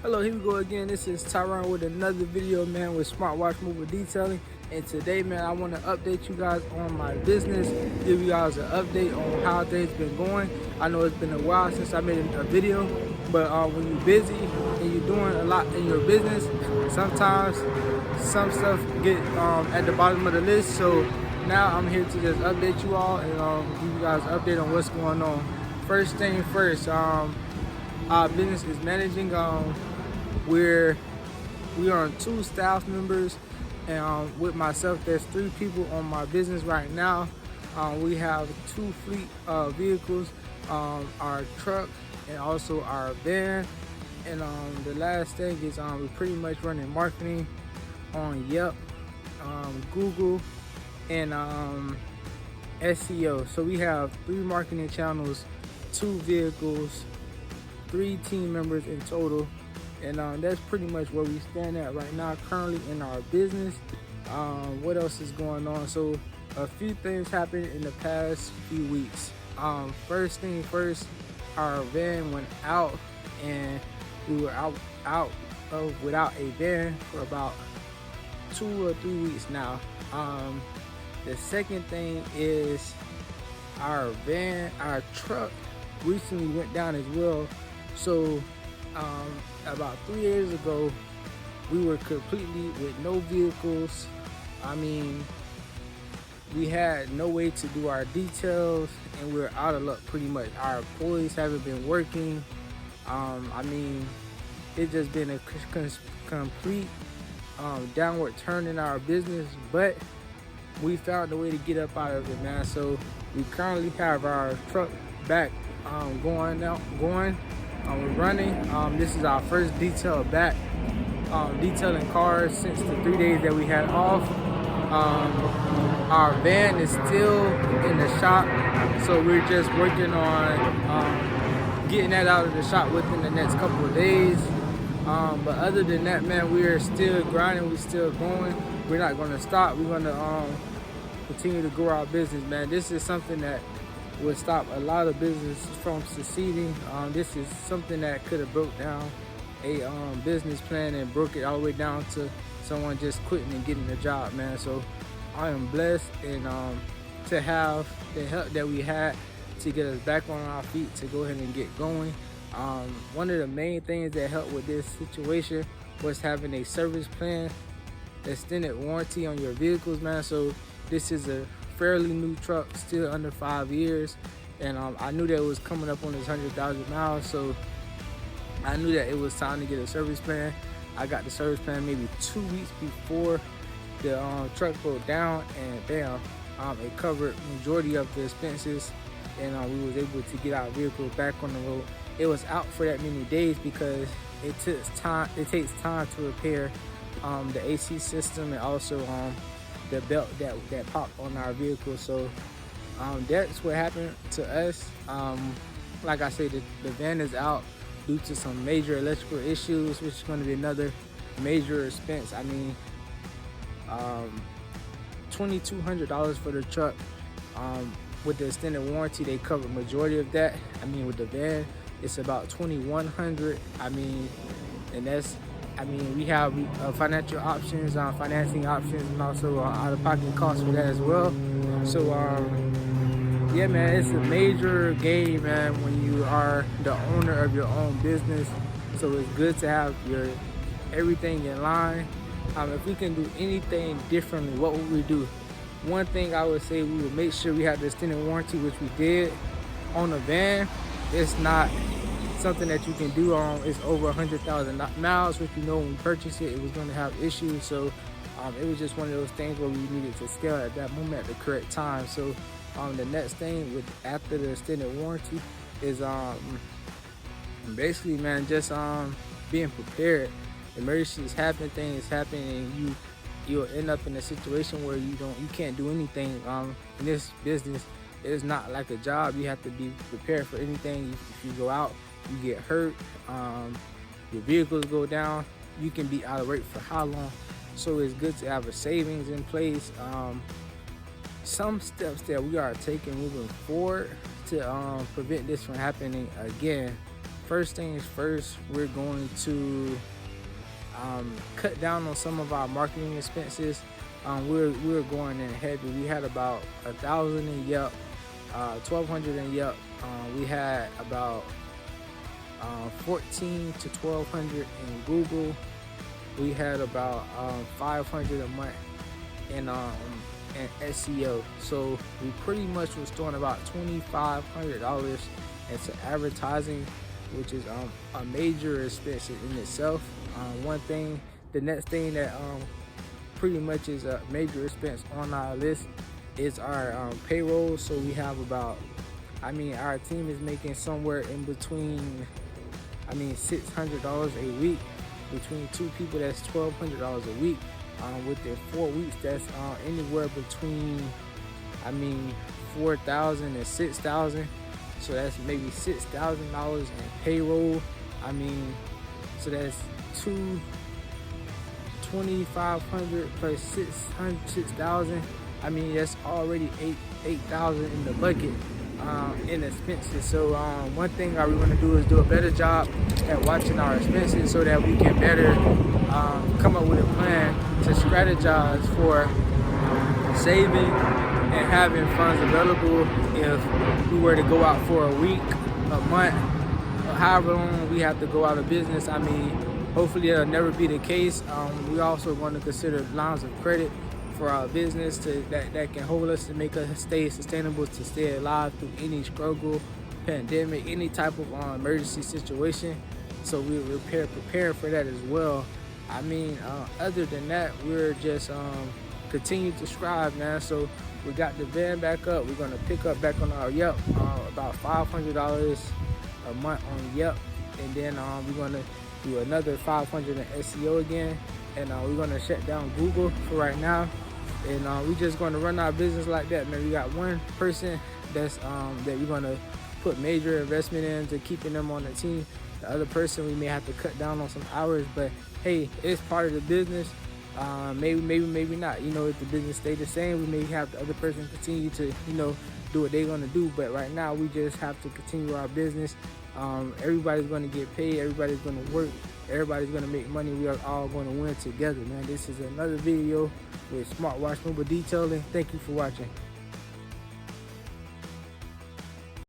Hello, here we go again. This is Tyron with another video, man, with Smartwatch Mobile Detailing. And today, man, I want to update you guys on my business, give you guys an update on how things been going. I know it's been a while since I made a video, but when you're busy and you're doing a lot in your business, sometimes some stuff get at the bottom of the list. So now I'm here to just update you all and give you guys an update on what's going on. First thing first, our business is managing. We are 2 staff members, and with myself, there's 3 people on my business right now. We have 2 fleet vehicles, our truck and also our van. And the last thing is we're pretty much running marketing on Yelp, Google, and SEO. So we have 3 marketing channels, 2 vehicles, 3 team members in total. And that's pretty much where we stand at right now currently in our business. What else is going on? So a few things happened in the past few weeks. First thing first, our van went out, and we were out without a van for about 2 or 3 weeks now. The second thing is our truck recently went down as well. So about 3 years ago, we were completely with no vehicles. I mean, we had no way to do our details, and we were out of luck pretty much. Our employees haven't been working. I mean, it's just been a complete downward turn in our business, but we found a way to get up out of it, man. So we currently have our truck back going. We're running. This is our first detail back, detailing cars since the 3 days that we had off. Our van is still in the shop, so we're just working on getting that out of the shop within the next couple of days. But other than that, man, we are still grinding. We're still going. We're not going to stop. We're going to continue to grow our business, man. This is something that would stop a lot of businesses from succeeding. This is something that could have broke down a business plan and broke it all the way down to someone just quitting and getting a job, man. So I am blessed and to have the help that we had to get us back on our feet to go ahead and get going. One of the main things that helped with this situation was having a service plan, extended warranty on your vehicles, man. So this is a fairly new truck, still under 5 years, and I knew that it was coming up on its 100,000 miles, so I knew that it was time to get a service plan. I got the service plan maybe 2 weeks before the truck broke down, and bam, it covered majority of the expenses, and we was able to get our vehicle back on the road. It was out for that many days because it takes time to repair the AC system and also the belt that popped on our vehicle. So that's what happened to us. Like I said, the van is out due to some major electrical issues, which is going to be another major expense. I mean, $2,200 for the truck. With the extended warranty, they cover majority of that. I mean, with the van, it's about $2,100. I mean, and that's, I mean, we have financial options, financing options, and also out-of-pocket costs for that as well. So, yeah, man, it's a major game, man, when you are the owner of your own business. So it's good to have everything in line. If we can do anything differently, what would we do? One thing I would say, we would make sure we have the extended warranty, which we did on the van. It's not something that you can do on, it's over 100,000 miles, which you know when we purchased it, it was going to have issues. So it was just one of those things where we needed to scale at that moment at the correct time. So the next thing after the extended warranty is basically, man, just being prepared. Emergencies happen, things happen, and you'll end up in a situation where you can't do anything. In this business, it's not like a job. You have to be prepared for anything. If you go out, you get hurt, your vehicles go down, you can be out of rate for how long. So it's good to have a savings in place. Some steps that we are taking moving forward to prevent this from happening again. first things first, we're going to cut down on some of our marketing expenses. We're going in heavy. We had about 1,000 in Yelp, 1,200 in Yelp. We had about 14 to 1,200 in Google. We had about 500 a month in SEO. So we pretty much was throwing about $2,500 into advertising, which is a major expense in itself. The next thing that pretty much is a major expense on our list is our payroll. So we have about, our team is making somewhere in between, $600 a week. Between two people, that's $1,200 a week. Within 4 weeks, that's anywhere between, $4,000 and $6,000. So that's maybe $6,000 in payroll. So that's $2,500 plus $6,000. That's already $8,000 in the bucket in expenses. So one thing I really want to do is do a better job at watching our expenses so that we can better come up with a plan to strategize for saving and having funds available if we were to go out for a week, a month, or however long we have to go out of business. Hopefully it'll never be the case. We also want to consider lines of credit for our business that can hold us to make us stay sustainable, to stay alive through any struggle, pandemic, any type of emergency situation. So we're prepared for that as well. Other than that, we're just continue to strive, man. So we got the van back up. We're gonna pick up back on our Yelp, about $500 a month on Yelp, and then we're gonna do another 500 in SEO again, and we're gonna shut down Google for right now, and we're just gonna run our business like that, man. We got one person that we're gonna put major investment into keeping them on the team. The other person, we may have to cut down on some hours, but hey, it's part of the business. Maybe not. If the business stay the same, we may have the other person continue to, do what they're gonna do. But right now, we just have to continue our business. Everybody's gonna get paid. Everybody's gonna work. Everybody's gonna make money. We are all gonna win together, man. This is another video with Smart Watch Mobile Detailing. Thank you for watching.